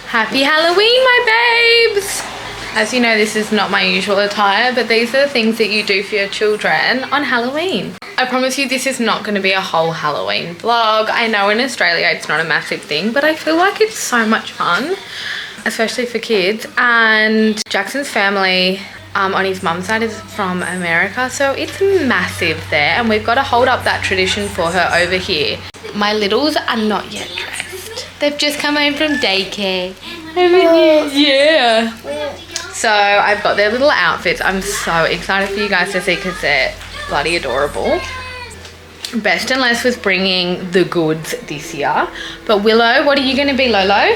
Happy Halloween, my babes! As you know, this is not my usual attire, but these are the things that you do for your children on Halloween. I promise you this is not going to be a whole Halloween vlog. I know in Australia it's not a massive thing, but I feel like it's so much fun, especially for kids. And Jackson's family on his mum's side is from America, so it's massive there, and we've got to hold up that tradition for her over here. My littles are not yet dressed. They've just come home from daycare. Yeah. So I've got their little outfits. I'm so excited for you guys to see because they're bloody adorable. Best and Les was bringing the goods this year. But Willow, what are you going to be, Lolo?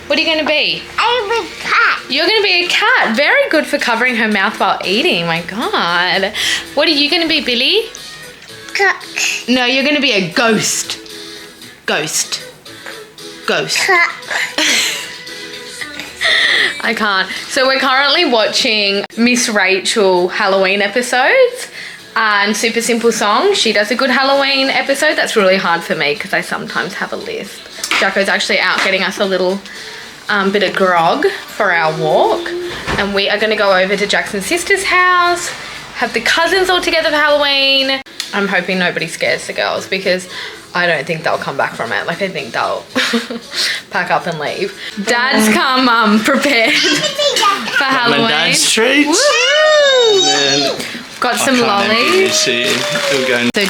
What are you going to be? I'm a cat. You're going to be a cat. Very good for covering her mouth while eating. My God. What are you going to be, Billy? Cat. No, you're going to be a ghost. Ghost. Ghost. I can't. So we're currently watching Miss Rachel Halloween episodes and Super Simple Song. She does a good Halloween episode. That's really hard for me because I sometimes have a list. Jacko's actually out getting us a little bit of grog for our walk, and we are going to go over to Jackson's sister's house, have the cousins all together for Halloween. I'm hoping nobody scares the girls because I don't think they'll come back from it. Like, I think they'll pack up and leave. Dad's come prepared for Halloween. My dad's treats. Got some lollies. So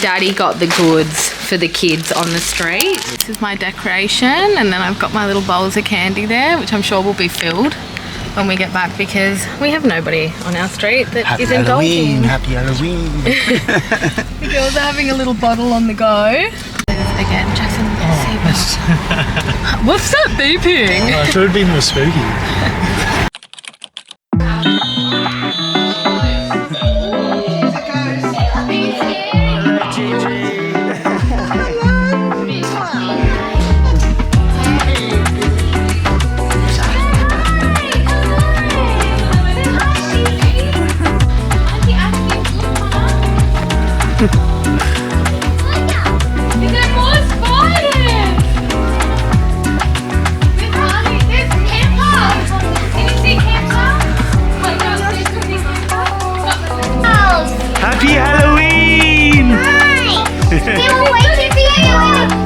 Daddy got the goods for the kids on the street. This is my decoration, and then I've got my little bowls of candy there, which I'm sure will be filled when we get back because we have nobody on our street that is indulging. Happy Halloween. The girls are having a little bottle on the go. Again, Jackson. What's that beeping? I thought it'd be more spooky. Happy Halloween! Hi! They were waiting for you.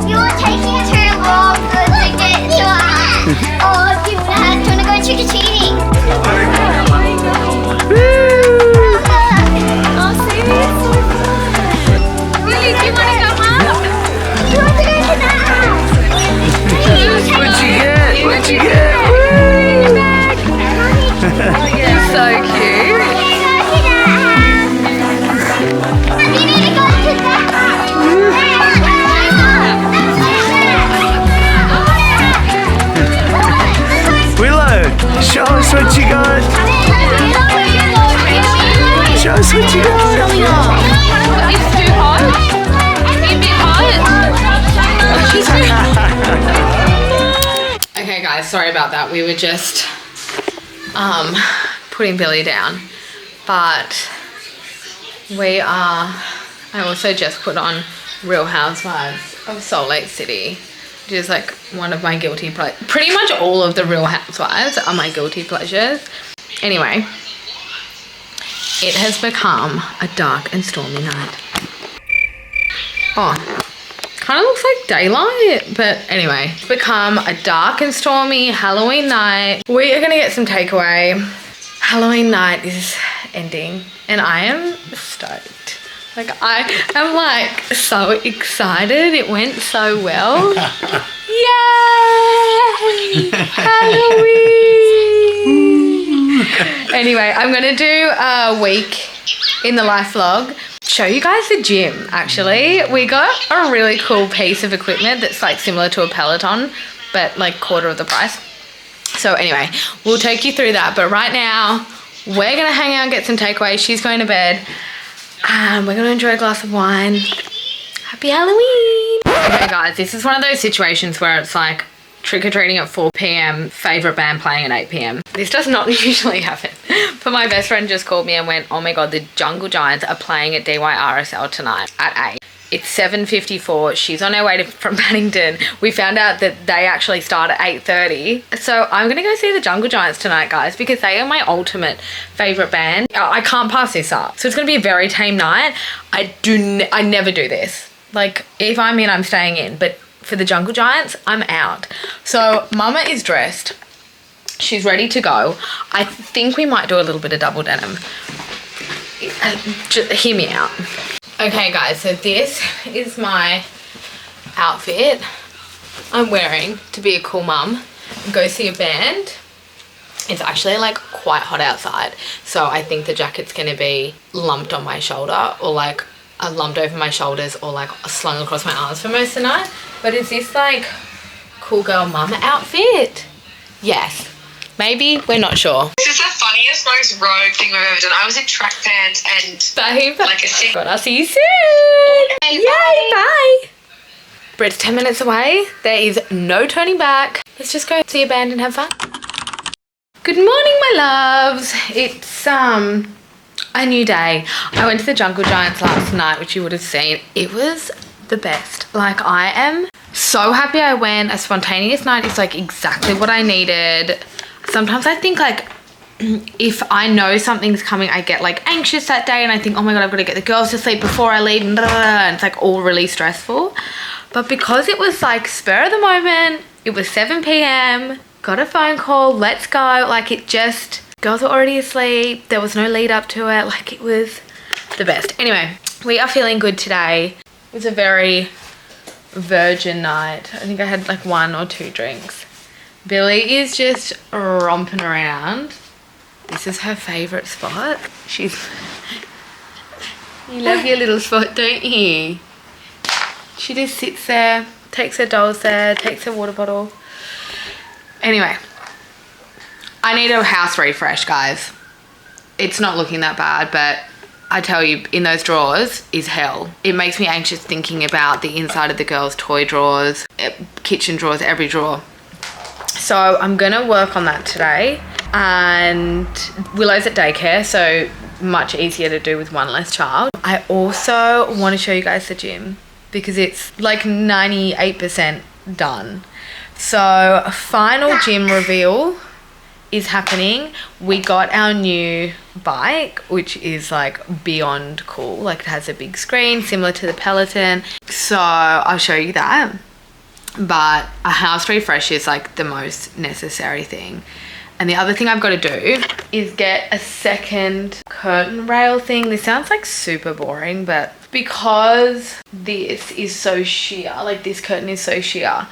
You were taking too long to get to us. Oh, do you want to go trick-or-treating? Oh, serious? So fun. Really, do you want to go home? Do you want to go to the house? What'd you get? What'd you get? You're so cute. Show us what you got. Show us what you got. It's too hot. It's a bit hot. Okay guys, sorry about that. We were just putting Billy down. But I also just put on Real Housewives of Salt Lake City, which is like one of my guilty pleasures. Pretty much all of the Real Housewives are my guilty pleasures. Anyway, it has become a dark and stormy night. Oh, kind of looks like daylight, but anyway, it's become a dark and stormy Halloween night. We are gonna get some takeaway. Halloween night is ending and I am stoked. Like, I am like so excited. It went so well. Yay! Halloween! Anyway, I'm going to do a week in the life vlog. Show you guys the gym, actually. We got a really cool piece of equipment that's like similar to a Peloton, but like quarter of the price. So anyway, we'll take you through that. But right now, we're going to hang out and get some takeaway. She's going to bed. We're going to enjoy a glass of wine. Happy Halloween. Okay guys, this is one of those situations where it's like trick-or-treating at 4 p.m, favourite band playing at 8 p.m. This does not usually happen. But my best friend just called me and went, oh my God, the Jungle Giants are playing at DYRSL tonight at 8. It's 7:54. She's on her way from Paddington. We found out that they actually start at 8:30. So I'm gonna go see the Jungle Giants tonight, guys, because they are my ultimate favorite band. I can't pass this up. So it's gonna be a very tame night. I never do this. Like, if I'm in, I'm staying in. But for the Jungle Giants, I'm out. So Mama is dressed. She's ready to go. I think we might do a little bit of double denim. Just hear me out. Okay guys, so this is my outfit I'm wearing to be a cool mum and go see a band. It's actually like quite hot outside, so I think the jacket's gonna be lumped on my shoulder, or like lumped over my shoulders, or like slung across my arms for most of the night. But is this like cool girl mum outfit? Yes. Maybe, we're not sure. This is the funniest, most rogue thing I've ever done. I was in track pants and Babe, like a thing. God, I'll see you soon. Bye. Yay, bye. Britt's 10 minutes away. There is no turning back. Let's just go see a band and have fun. Good morning, my loves. It's a new day. I went to the Jungle Giants last night, which you would have seen. It was the best. Like, I am so happy I went. A spontaneous night is like exactly what I needed. Sometimes I think like if I know something's coming, I get like anxious that day and I think, oh my God, I've got to get the girls to sleep before I leave, and it's like all really stressful. But because it was like spur of the moment, it was 7 p.m, got a phone call, let's go. Like, it just, girls were already asleep. There was no lead up to it. Like, it was the best. Anyway, we are feeling good today. It was a very virgin night. I think I had like 1 or 2 drinks. Billy is just romping around. This is her favourite spot. You love your little spot, don't you? She just sits there, takes her dolls there, takes her water bottle. Anyway, I need a house refresh, guys. It's not looking that bad, but I tell you, in those drawers is hell. It makes me anxious thinking about the inside of the girls' toy drawers, kitchen drawers, every drawer. So I'm gonna work on that today. And Willow's at daycare, so much easier to do with one less child. I also want to show you guys the gym because it's like 98% done. So a final gym reveal is happening. We got our new bike, which is like beyond cool. Like, it has a big screen similar to the Peloton. So I'll show you that. But a house refresh is like the most necessary thing. And the other thing I've got to do is get a second curtain rail thing. This sounds like super boring, but because this is so sheer, like this curtain is so sheer,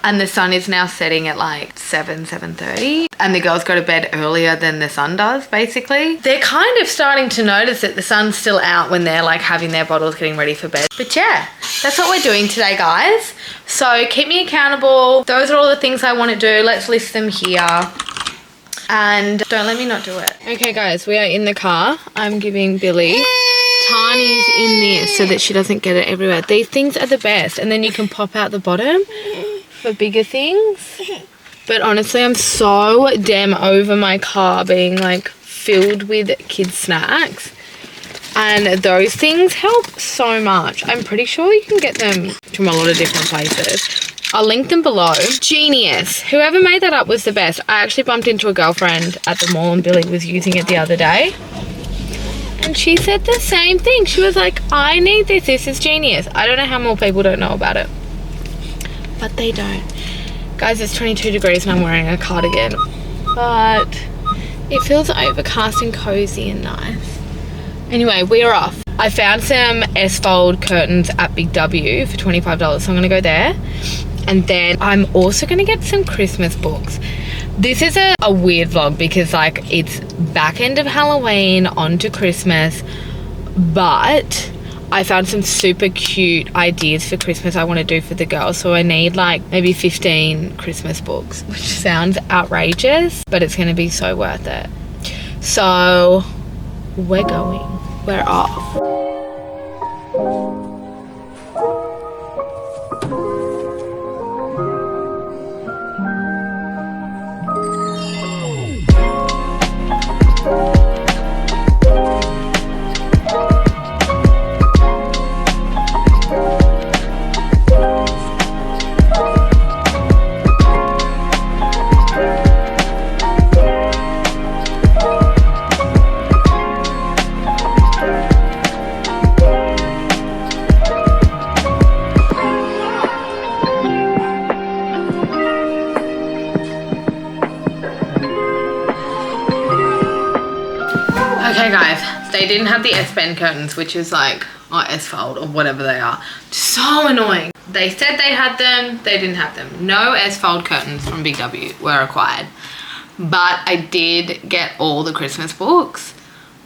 and the sun is now setting at like 7:30, and the girls go to bed earlier than the sun does, basically. They're kind of starting to notice that the sun's still out when they're like having their bottles, getting ready for bed. But yeah, that's what we're doing today, guys. So keep me accountable. Those are all the things I want to do. Let's list them here. And don't let me not do it. Okay, guys, we are in the car. I'm giving Billy Tani's in this so that she doesn't get it everywhere. These things are the best. And then you can pop out the bottom for bigger things. But honestly, I'm so damn over my car being like filled with kids' snacks. And those things help so much. I'm pretty sure you can get them from a lot of different places. I'll link them below. Genius. Whoever made that up was the best. I actually bumped into a girlfriend at the mall and Billy was using it the other day. And she said the same thing. She was like, I need this. This is genius. I don't know how more people don't know about it. But they don't. Guys, it's 22 degrees and I'm wearing a cardigan. But it feels overcast and cozy and nice. Anyway, we're off. I found some S-fold curtains at Big W for $25, so I'm going to go there. And then I'm also going to get some Christmas books. This is a weird vlog because like it's back end of Halloween onto Christmas, but I found some super cute ideas for Christmas I want to do for the girls. So I need like maybe 15 Christmas books, which sounds outrageous, but it's going to be so worth it. So we're going. We're off. Okay guys, they didn't have the S-bend curtains, which is like, or S-fold or whatever they are. So annoying. They said they had them, they didn't have them. No S-fold curtains from Big W were required. But I did get all the Christmas books,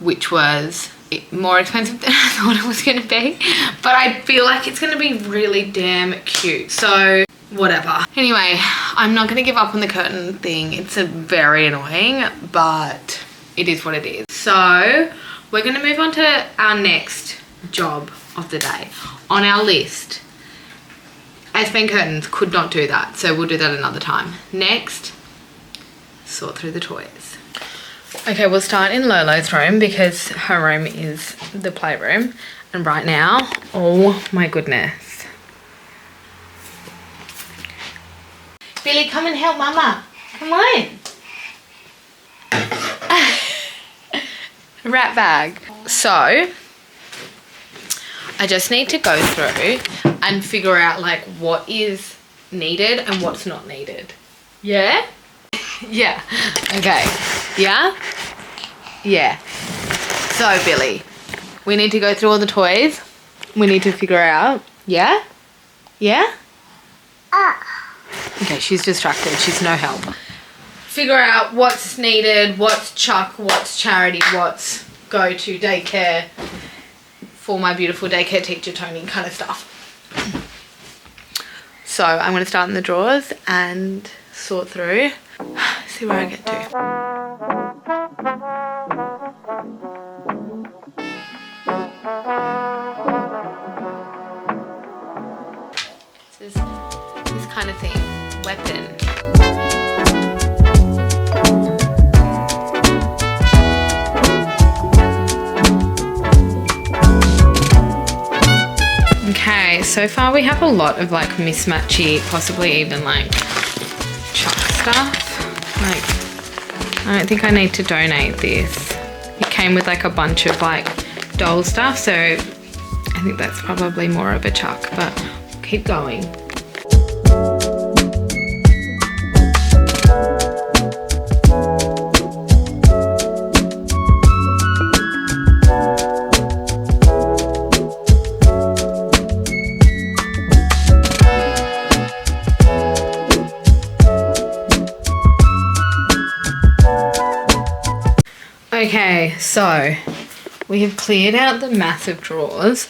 which was more expensive than I thought it was going to be. But I feel like it's going to be really damn cute. So whatever. Anyway, I'm not going to give up on the curtain thing. It's a very annoying, but it is what it is. So we're going to move on to our next job of the day. On our list, S-bend curtains, could not do that. So we'll do that another time. Next, sort through the toys. Okay, we'll start in Lolo's room because her room is the playroom. And right now, oh my goodness. Billy, come and help Mama. Come on. Rat bag. So, I just need to go through and figure out like what is needed and what's not needed. Yeah? Yeah. Okay. Yeah? Yeah. So, Billy, we need to go through all the toys. We need to figure out. Yeah? Yeah? Okay, she's distracted. She's no help. Figure out what's needed, what's chuck, what's charity, what's go to daycare for my beautiful daycare teacher, Tony, kind of stuff. So, I'm going to start in the drawers and sort through. See where I get to. This kind of thing. Weapon. Okay, so far we have a lot of like mismatchy, possibly even like chuck stuff. Like, I don't think I need to donate this. It came with like a bunch of like doll stuff, so I think that's probably more of a chuck, but keep going. Okay, so we have cleared out the massive drawers.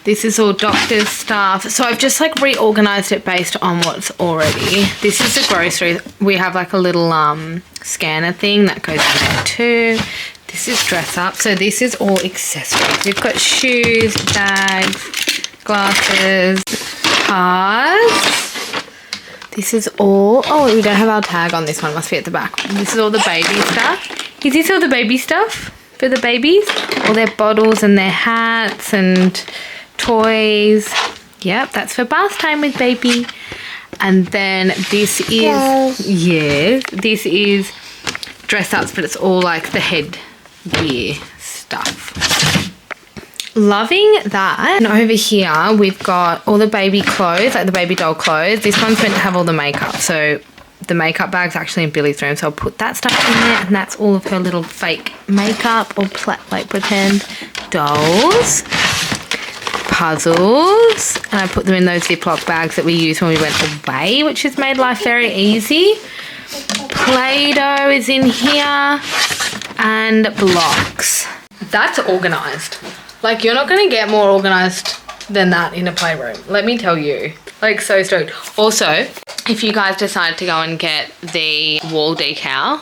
This is all doctor's stuff. So I've just like reorganized it based on what's already. This is the grocery. We have like a little scanner thing that goes in there too. This is dress up. So this is all accessories. We've got shoes, bags, glasses, cards. This is all, oh, we don't have our tag on this one. Must be at the back. This is all the baby stuff. Is this all the baby stuff for the babies? All their bottles and their hats and toys. Yep, that's for bath time with baby. And then this is, yes, this is dress ups, but it's all like the headgear stuff. Loving that. And over here we've got all the baby clothes, like the baby doll clothes. This one's meant to have all the makeup, so the makeup bag's actually in Billy's room, so I'll put that stuff in there, and that's all of her little fake makeup or like pretend dolls, puzzles, and I put them in those Ziploc bags that we used when we went away, which has made life very easy. Play-Doh is in here, and blocks. That's organised. Like, you're not going to get more organised than that in a playroom, let me tell you. Like, so stoked. Also, if you guys decide to go and get the wall decal,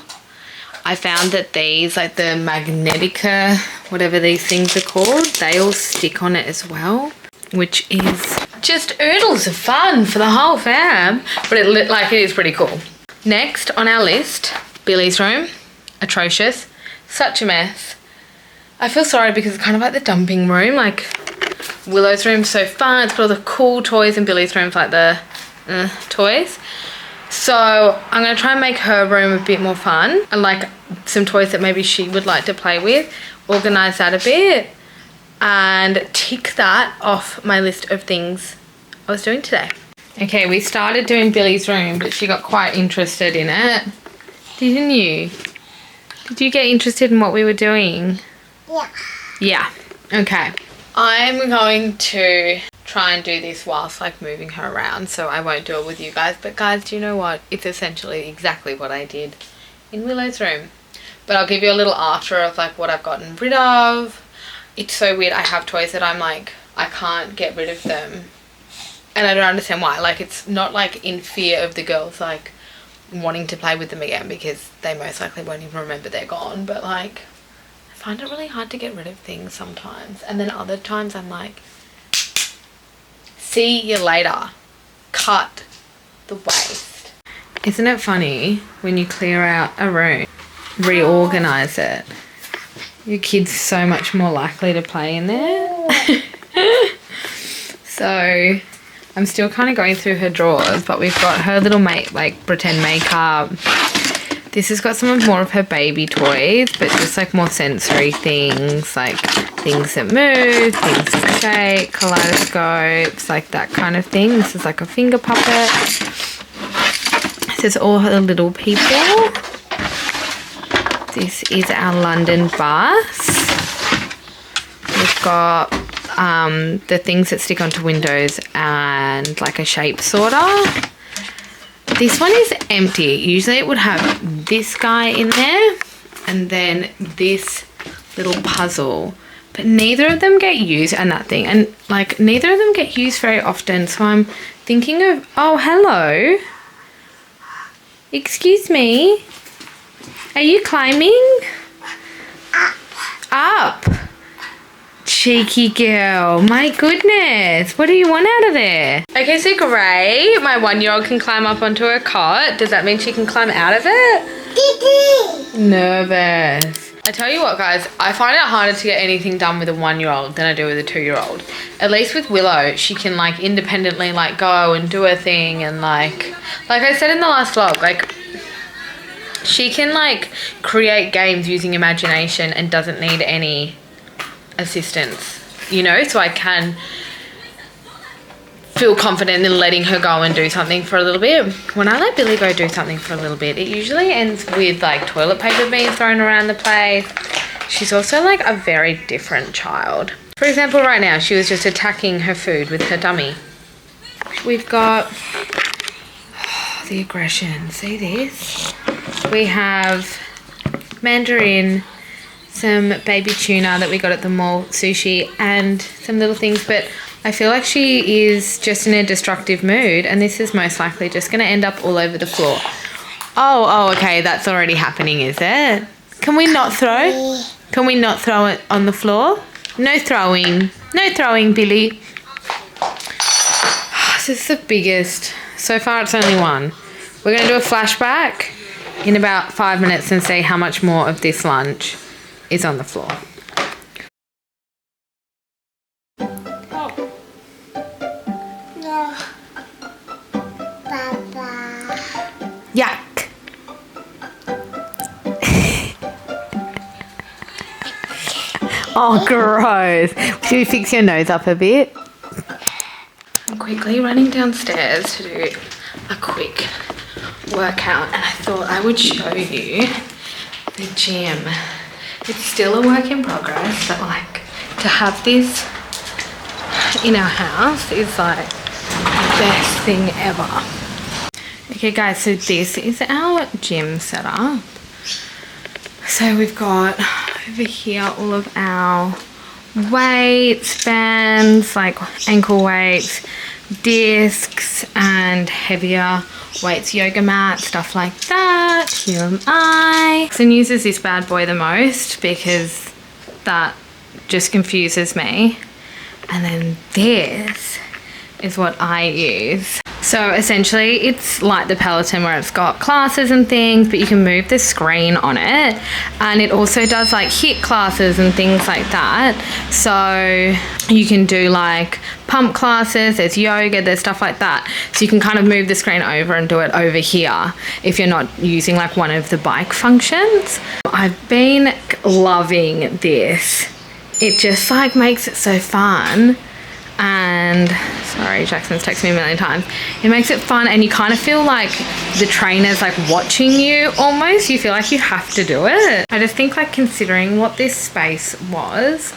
I found that these, like the Magnetica, whatever these things are called, they all stick on it as well, which is just oodles of fun for the whole fam. But it is pretty cool. Next on our list, Billy's room. Atrocious. Such a mess. I feel sorry because it's kind of like the dumping room. Like, Willow's room's so fun. It's got all the cool toys, and Billy's room's like the toys. So I'm going to try and make her room a bit more fun, and like some toys that maybe she would like to play with. Organise that a bit and tick that off my list of things I was doing today. Okay, we started doing Billy's room, but she got quite interested in it. Didn't you? Did you get interested in what we were doing? Yeah. Yeah. Okay. I'm going to try and do this whilst like moving her around, so I won't do it with you guys. But guys, do you know what? It's essentially exactly what I did in Willow's room. But I'll give you a little after of like what I've gotten rid of. It's so weird. I have toys that I'm like, I can't get rid of them. And I don't understand why. Like, it's not like in fear of the girls like wanting to play with them again, because they most likely won't even remember they're gone. But like, I find it really hard to get rid of things sometimes. And then other times I'm like, see you later. Cut the waste. Isn't it funny when you clear out a room, reorganize it, your kid's so much more likely to play in there. So I'm still kind of going through her drawers, but we've got her little like pretend makeup. This has got some more of her baby toys, but just like more sensory things, like things that move, things that shake, kaleidoscopes, like that kind of thing. This is like a finger puppet. This is all her little people. This is our London bus. We've got the things that stick onto windows and like a shape sorter. This one is empty. Usually it would have this guy in there and then this little puzzle, but neither of them get used, and that thing, and like neither of them get used very often. So I'm thinking of, oh, hello. Excuse me. Are you climbing? Up. Cheeky girl. My goodness. What do you want out of there? Okay, so Gray, my 1-year-old, can climb up onto her cot. Does that mean she can climb out of it? Nervous. I tell you what, guys, I find it harder to get anything done with a 1-year-old than I do with a 2-year-old. At least with Willow, she can like independently like go and do her thing, and like I said in the last vlog, like she can like create games using imagination and doesn't need any assistance, you know, so I can feel confident in letting her go and do something for a little bit. When I let Billy go do something for a little bit, it usually ends with like toilet paper being thrown around the place. She's also like a very different child. For example, right now she was just attacking her food with her dummy. We've got the aggression. See this? We have mandarin, some baby tuna that we got at the mall, sushi, and some little things, but I feel like she is just in a destructive mood, and this is most likely just going to end up all over the floor. Oh, okay, that's already happening, is it? Can we not throw? Can we not throw it on the floor? No throwing. No throwing, Billy. This is the biggest. So far, it's only one. We're going to do a flashback in about 5 minutes and see how much more of this lunch is on the floor. No. Papa. Yuck. Oh, gross. Should we fix your nose up a bit? I'm quickly running downstairs to do a quick workout, and I thought I would show you the gym. It's still a work in progress, but like to have this in our house is like the best thing ever. Okay guys, so this is our gym setup. So we've got over here all of our weights, bands, like ankle weights, discs, and heavier weights, yoga mat, stuff like that. Here am I. And uses this bad boy the most because that just confuses me. And then this is what I use. So essentially it's like the Peloton where it's got classes and things, but you can move the screen on it, and it also does like HIIT classes and things like that. So you can do like pump classes, there's yoga, there's stuff like that. So you can kind of move the screen over and do it over here if you're not using like one of the bike functions. I've been loving this. It just like makes it so fun. And sorry, Jackson's texted me a million times. It makes it fun, and you kind of feel like the trainer's like watching you almost. You feel like you have to do it. I just think like considering what this space was,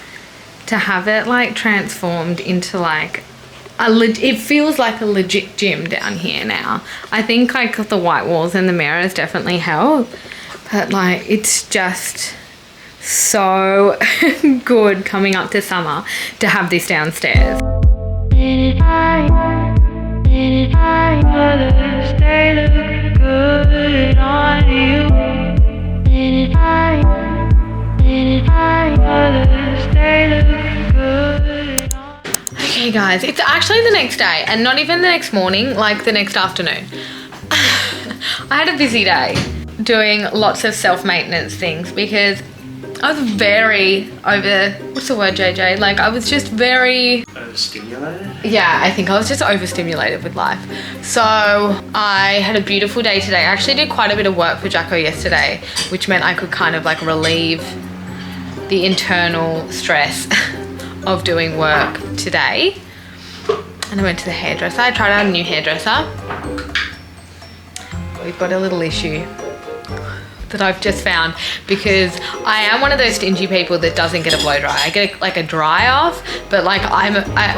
to have it like transformed into like it feels like a legit gym down here now. I think like the white walls and the mirrors definitely help, but like it's just so good coming up to summer to have this downstairs. Okay guys, it's actually the next day, and not even the next morning, like the next afternoon. I had a busy day doing lots of self-maintenance things because I was very what's the word, JJ? Like I was just very overstimulated? Yeah, I think I was just overstimulated with life. So I had a beautiful day today. I actually did quite a bit of work for Jacko yesterday, which meant I could kind of like relieve the internal stress of doing work today. And I went to the hairdresser. I tried out a new hairdresser. We've got a little issue that I've just found, because I am one of those stingy people that doesn't get a blow dry. I get like a dry off, but like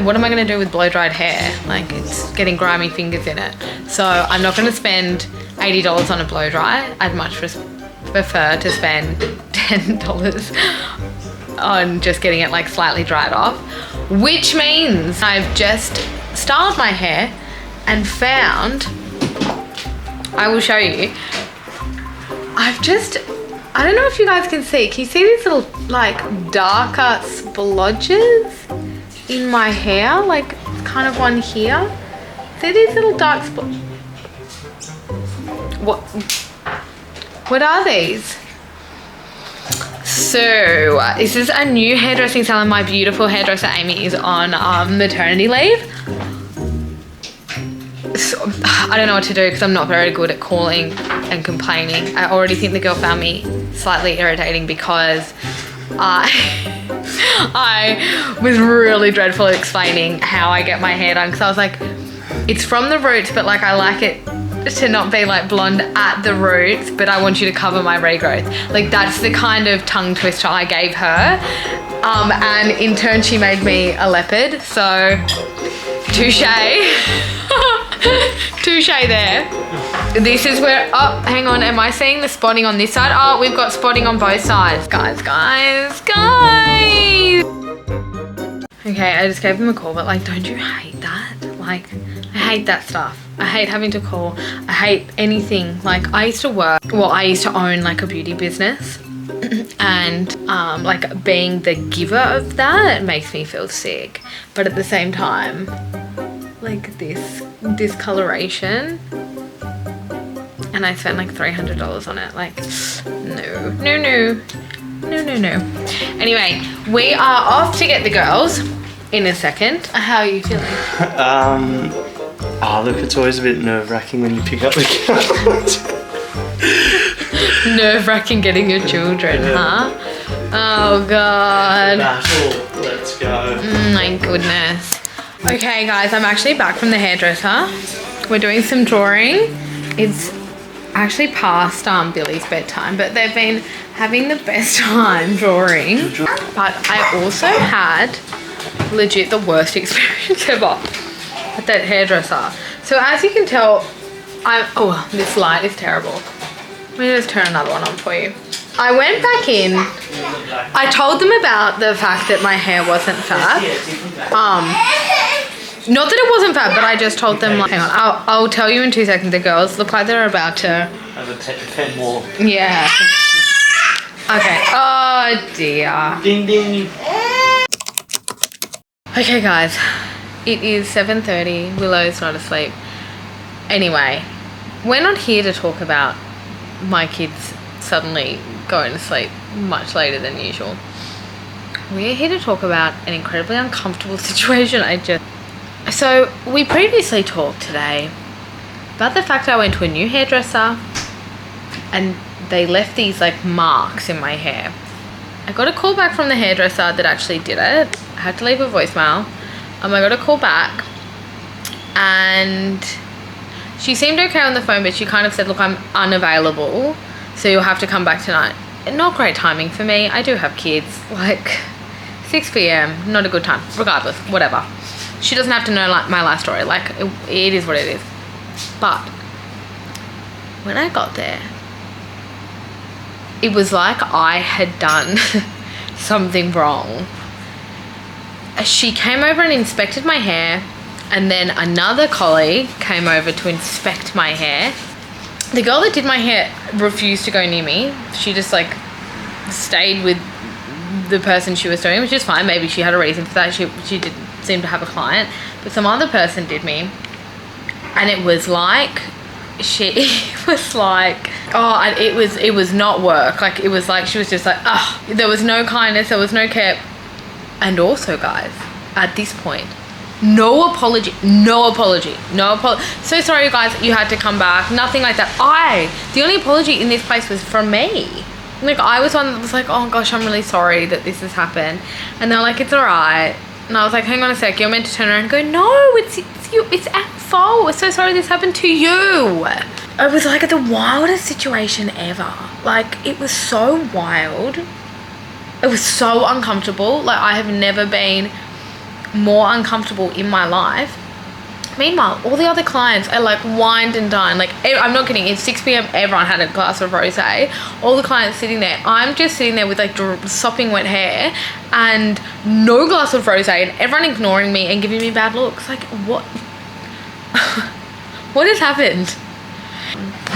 what am I gonna do with blow dried hair? Like it's getting grimy fingers in it. So I'm not gonna spend $80 on a blow dry. I'd much prefer to spend $10 on just getting it like slightly dried off, which means I've just styled my hair and found, I will show you, I don't know if you guys can see you see these little like darker splodges in my hair, like kind of one here. See these little dark what are these? So this is a new hairdressing salon. My beautiful hairdresser Amy is on maternity leave. So, I don't know what to do because I'm not very good at calling and complaining. I already think the girl found me slightly irritating because I was really dreadful at explaining how I get my hair done, because I was like, it's from the roots, but like I like it to not be like blonde at the roots, but I want you to cover my regrowth. Like that's the kind of tongue twister I gave her. And in turn she made me a leopard, so touche. Touche there. This is where, oh, hang on, am I seeing the spotting on this side? Oh, we've got spotting on both sides. Guys. Okay, I just gave them a call, but like, don't you hate that? Like, I hate that stuff. I hate having to call. I hate anything. Like, I used to own like a beauty business. And like being the giver of that makes me feel sick. But at the same time, like this discoloration, and I spent like $300 on it. Like, no. Anyway, we are off to get the girls in a second. How are you feeling? Oh look, it's always a bit nerve-wracking when you pick up the girls. Nerve-wracking getting your children, huh? Oh God. Battle. Let's go. My goodness. Okay guys, I'm actually back from the hairdresser. We're doing some drawing. It's actually past Billy's bedtime, but they've been having the best time drawing. But I also had legit the worst experience ever at that hairdresser. So as you can tell, oh, this light is terrible. Let me just turn another one on for you. I went back in. I told them about the fact that my hair wasn't fab. Not that it wasn't fab, but I just told them, like, hang on, I'll tell you in 2 seconds. The girls look like they're about to Have a pen more. Yeah. Okay. Oh dear. Ding ding. Okay guys, it is 7:30. Willow's not asleep. Anyway, we're not here to talk about my kids suddenly going to sleep much later than usual. We're here to talk about an incredibly uncomfortable situation So we previously talked today about the fact I went to a new hairdresser and they left these like marks in my hair. I got a call back from the hairdresser that actually did it. I had to leave a voicemail. I got a call back and she seemed okay on the phone, but she kind of said, look, I'm unavailable, so you'll have to come back tonight. Not great timing for me. I do have kids. Like 6 p.m, not a good time. Regardless, whatever. She doesn't have to know like my life story. Like it is what it is. But when I got there, it was like I had done something wrong. She came over and inspected my hair, and then another colleague came over to inspect my hair. The girl that did my hair refused to go near me. She just like stayed with the person she was doing, which is fine. Maybe she had a reason for that. She didn't seem to have a client, but some other person did me, and it was like it was not work. Like it was like she was just like, there was no kindness, there was no care. And also, guys, at this point, no apology. So sorry, you guys, you had to come back. Nothing like that. The only apology in this place was from me. Like I was one that was like, oh gosh, I'm really sorry that this has happened. And they're like, it's all right. And I was like, hang on a sec, you're meant to turn around and go, no, it's you, it's our fault. We're so sorry this happened to you. It was like the wildest situation ever. Like it was so wild. It was so uncomfortable. Like I have never been more uncomfortable in my life. Meanwhile, all the other clients are like wined and dined. Like I'm not kidding, it's 6 p.m, everyone had a glass of rosé. All the clients sitting there. I'm just sitting there with like sopping wet hair and no glass of rosé, and everyone ignoring me and giving me bad looks. Like what? What has happened?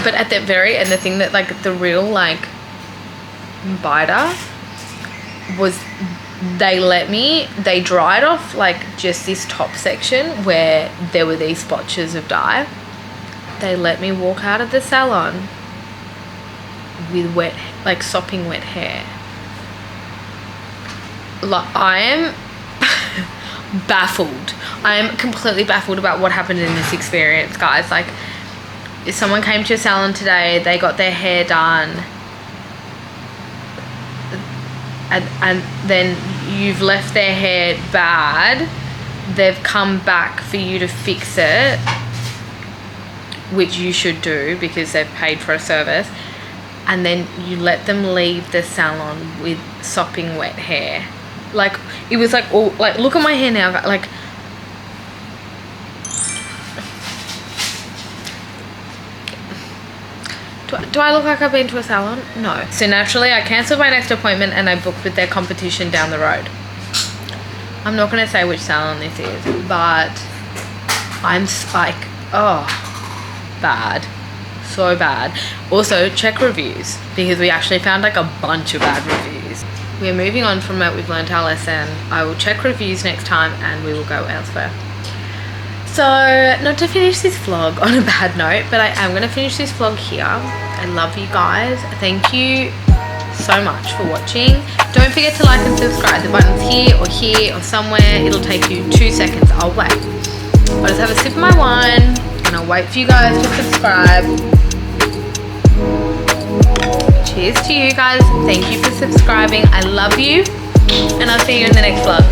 But at the very end, the thing that like the real like biter was they dried off like just this top section where there were these splotches of dye. They let me walk out of the salon with wet, like sopping wet hair. Like I am baffled. I am completely baffled about what happened in this experience, guys. Like if someone came to a salon today, they got their hair done, and then you've left their hair bad, they've come back for you to fix it, which you should do because they've paid for a service, and then you let them leave the salon with sopping wet hair. Like it was like, oh, like look at my hair now, like do I look like I've been to a salon? No. So naturally I cancelled my next appointment and I booked with their competition down the road. I'm not going to say which salon this is, but I'm like, oh, bad. So bad. Also, check reviews, because we actually found like a bunch of bad reviews. We're moving on from it. We've learned our lesson. I will check reviews next time and we will go elsewhere. So, not to finish this vlog on a bad note, but I am going to finish this vlog here. I love you guys. Thank you so much for watching. Don't forget to like and subscribe. The button's here or somewhere. It'll take you 2 seconds. I'll wait. I'll just have a sip of my wine and I'll wait for you guys to subscribe. Cheers to you guys. Thank you for subscribing. I love you, and I'll see you in the next vlog.